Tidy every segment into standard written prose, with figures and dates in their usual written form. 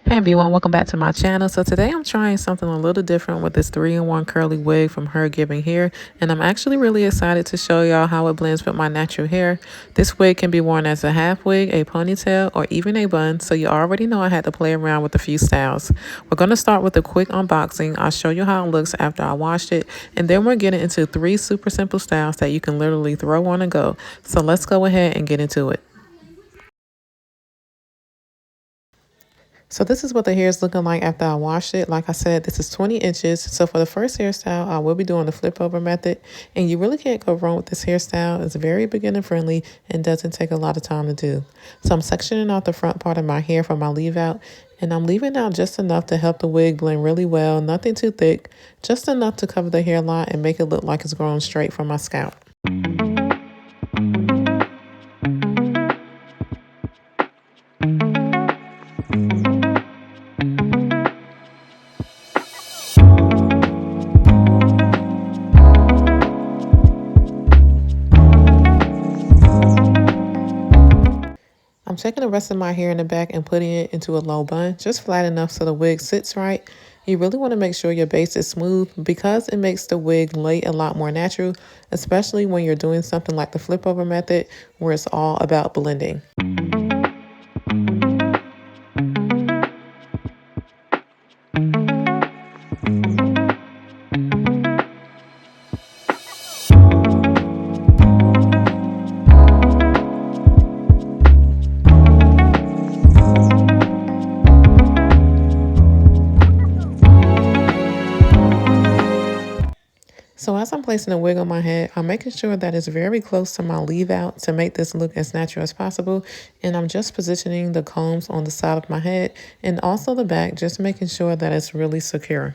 Hey everyone, welcome back to my channel. So today I'm trying something a little different with this 3-in-1 curly wig from HerGivenHair, and I'm actually really excited to show y'all how it blends with my natural hair. This wig can be worn as a half wig, a ponytail, or even a bun, so you already know I had to play around with a few styles. We're going to start with a quick unboxing. I'll show you how it looks after I washed it, and then we're getting into 3 super simple styles that you can literally throw on and go. So let's go ahead and get into it. So this is what the hair is looking like after I washed it. Like I said, this is 20 inches. So for the first hairstyle, I will be doing the flip over method. And you really can't go wrong with this hairstyle. It's very beginner friendly and doesn't take a lot of time to do. So I'm sectioning out the front part of my hair for my leave out. And I'm leaving out just enough to help the wig blend really well. Nothing too thick. Just enough to cover the hairline and make it look like it's growing straight from my scalp. I'm taking the rest of my hair in the back and putting it into a low bun, just flat enough so the wig sits right. You really want to make sure your base is smooth because it makes the wig lay a lot more natural, especially when you're doing something like the flip over method where it's all about blending. So as I'm placing a wig on my head, I'm making sure that it's very close to my leave out to make this look as natural as possible. And I'm just positioning the combs on the side of my head and also the back, just making sure that it's really secure.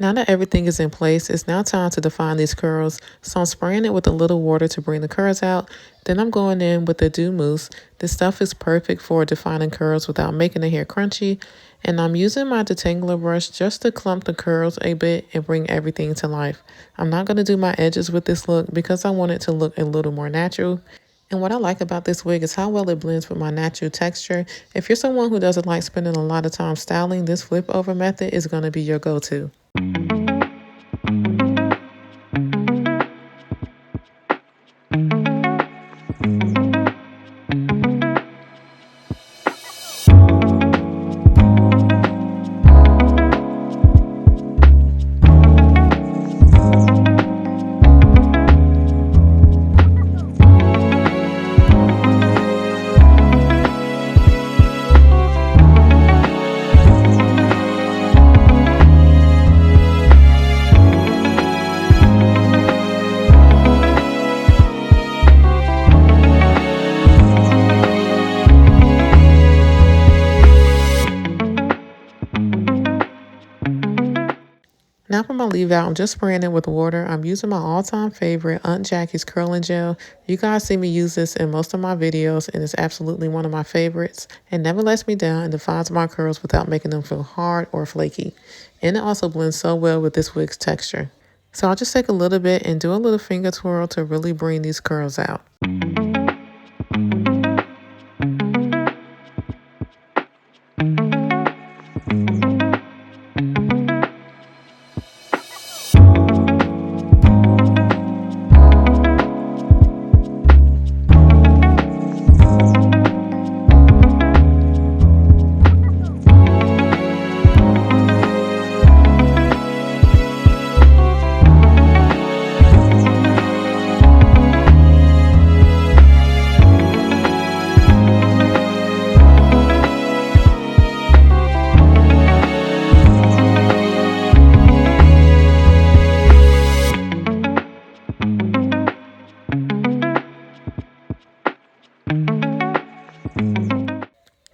Now that everything is in place, it's now time to define these curls. So I'm spraying it with a little water to bring the curls out. Then I'm going in with the dew mousse. This stuff is perfect for defining curls without making the hair crunchy. And I'm using my detangler brush just to clump the curls a bit and bring everything to life. I'm not going to do my edges with this look because I want it to look a little more natural. And what I like about this wig is how well it blends with my natural texture. If you're someone who doesn't like spending a lot of time styling, this flip over method is going to be your go-to. Now for my leave out, I'm just spraying it with water. I'm using my all-time favorite Aunt Jackie's curling gel. You guys see me use this in most of my videos, and it's absolutely one of my favorites. It never lets me down and defines my curls without making them feel hard or flaky. And it also blends so well with this wig's texture. So I'll just take a little bit and do a little finger twirl to really bring these curls out.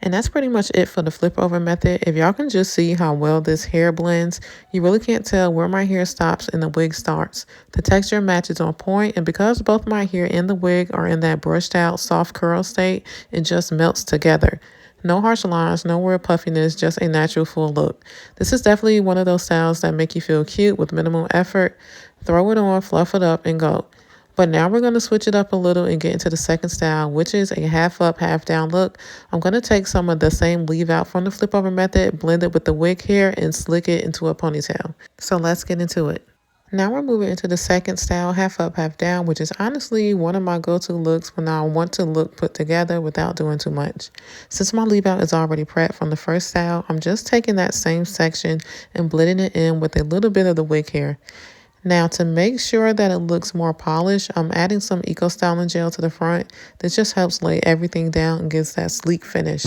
And that's pretty much it for the flip over method. If y'all can just see how well this hair blends, you really can't tell where my hair stops and the wig starts. The texture matches on point, and because both my hair and the wig are in that brushed out soft curl state, it just melts together. No harsh lines, no weird puffiness, just a natural full look. This is definitely one of those styles that make you feel cute with minimal effort. Throw it on, fluff it up, and go. But now we're going to switch it up a little and get into the second style, which is a half up, half down look. I'm going to take some of the same leave out from the flip over method, blend it with the wig hair, and slick it into a ponytail. So let's get into it. Now we're moving into the second style, half up, half down, which is honestly one of my go-to looks when I want to look put together without doing too much. Since my leave out is already prepped from the first style, I'm just taking that same section and blending it in with a little bit of the wig hair. Now, to make sure that it looks more polished, I'm adding some Eco Styling Gel to the front. This just helps lay everything down and gives that sleek finish.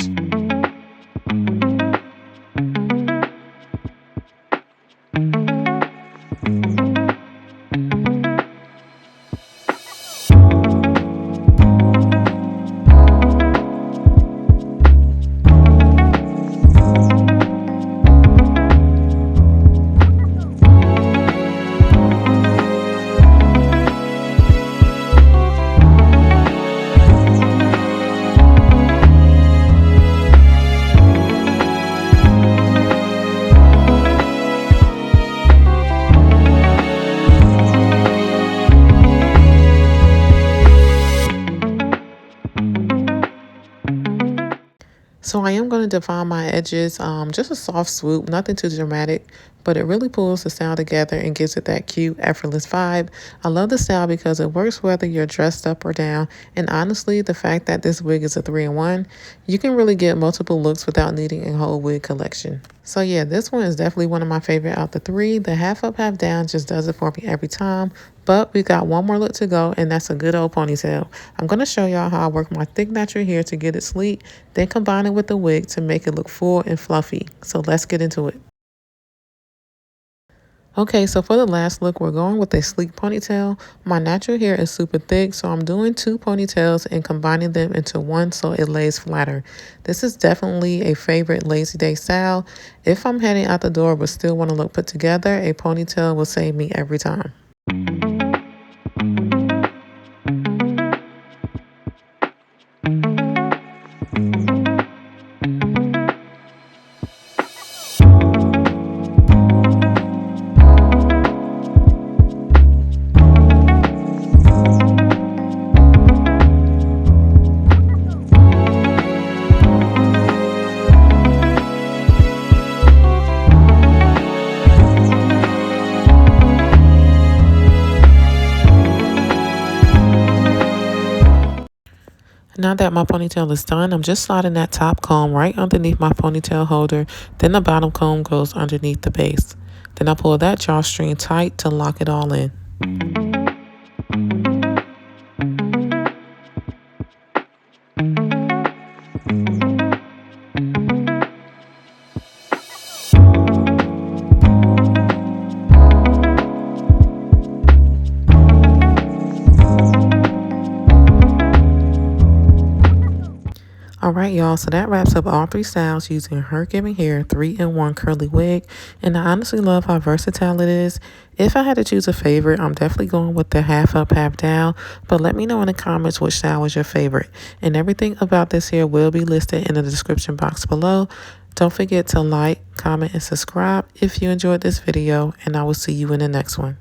So I am going to define my edges, just a soft swoop, nothing too dramatic, but it really pulls the style together and gives it that cute, effortless vibe. I love the style because it works whether you're dressed up or down, and honestly, the fact that this wig is a 3-in-1, you can really get multiple looks without needing a whole wig collection. So yeah, this one is definitely one of my favorite out the three. The half up, half down just does it for me every time. But we got one more look to go, and that's a good old ponytail. I'm going to show y'all how I work my thick natural hair to get it sleek, then combine it with the wig to make it look full and fluffy. So let's get into it. Okay, so for the last look, we're going with a sleek ponytail. My natural hair is super thick, so I'm doing 2 ponytails and combining them into one so it lays flatter. This is definitely a favorite lazy day style. If I'm heading out the door but still want to look put together, a ponytail will save me every time. Now that my ponytail is done, I'm just sliding that top comb right underneath my ponytail holder. Then the bottom comb goes underneath the base. Then I pull that drawstring tight to lock it all in. Alright y'all, so that wraps up all 3 styles using HerGivenHair 3-in-1 curly wig, and I honestly love how versatile it is. If I had to choose a favorite, I'm definitely going with the half up, half down, but let me know in the comments which style was your favorite. And everything about this hair will be listed in the description box below. Don't forget to like, comment, and subscribe if you enjoyed this video, and I will see you in the next one.